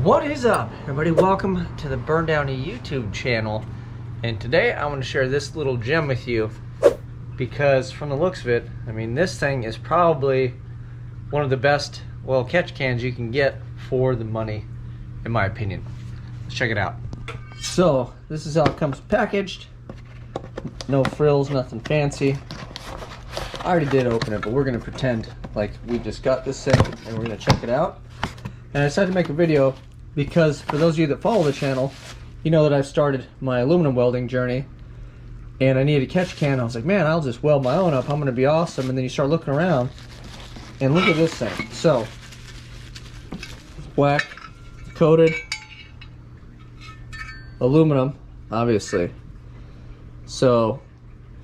What is up, everybody? Welcome to the Burn Down YouTube channel. And today I want to share this little gem with you because from the looks of it, I mean, this thing is probably one of the best, well, catch cans you can get for the money, in my opinion. Let's check it out. So, this is how it comes packaged. No frills, nothing fancy. I already did open it, but we're going to pretend like we just got this thing and we're going to check it out. And I decided to make a video because for those of you that follow the channel, you know that I've started my aluminum welding journey and I needed a catch can. I was like, man, I'll just weld my own up. I'm going to be awesome. And then you start looking around and look at this thing. So, it's black, coated, aluminum, obviously. So,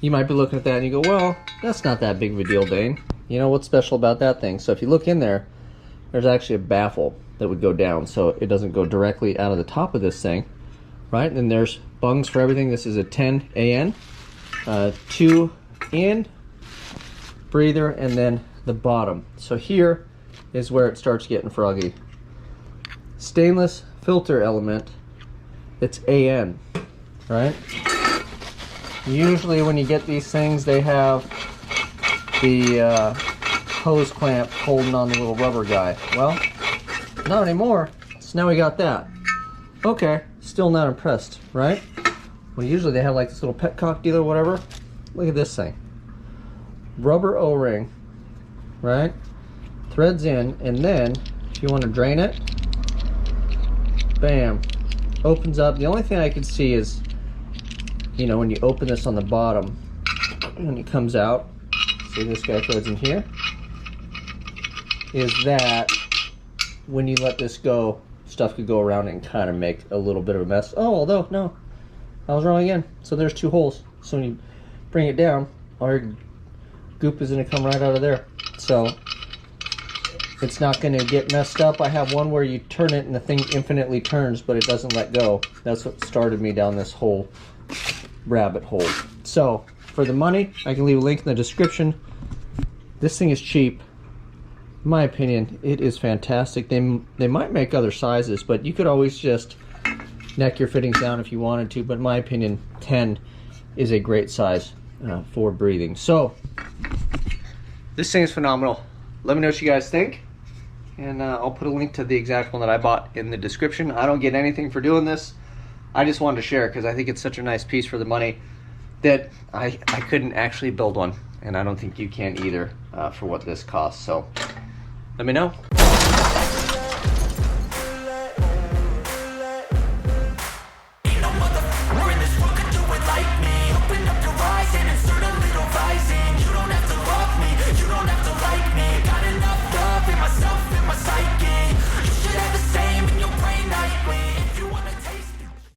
you might be looking at that and you go, well, that's not that big of a deal, Dane. You know what's special about that thing? So if you look in there, there's actually a baffle that would go down so it doesn't go directly out of the top of this thing, right? And then there's bungs for everything. This is a 10 AN, 2 in, breather, and then the bottom. So here is where it starts getting froggy. Stainless filter element, it's AN, right? Usually when you get these things, they have the hose clamp holding on the little rubber guy. Well, not anymore. So now we got that. Okay, still not impressed, right? Well, usually they have like this little petcock deal or whatever. Look at this thing. Rubber O-ring, right? Threads in, and then if you want to drain it, bam, opens up. The only thing I can see is, you know, when you open this on the bottom, when it comes out, see this guy threads in here, is that when you let this go, stuff could go around and kind of make a little bit of a mess. Oh, although, no, I was wrong again. So there's two holes. So when you bring it down, all your goop is going to come right out of there. So it's not going to get messed up. I have one where you turn it and the thing infinitely turns, but it doesn't let go. That's what started me down this whole rabbit hole. So for the money, I can leave a link in the description. This thing is cheap. In my opinion, it is fantastic. They might make other sizes, but you could always just neck your fittings down if you wanted to. But in my opinion, 10 is a great size for breathing. So this thing is phenomenal. Let me know what you guys think, and I'll put a link to the exact one that I bought in the description. I don't get anything for doing this. I just wanted to share because I think it's such a nice piece for the money that I couldn't actually build one, and I don't think you can either for what this costs. So let me know.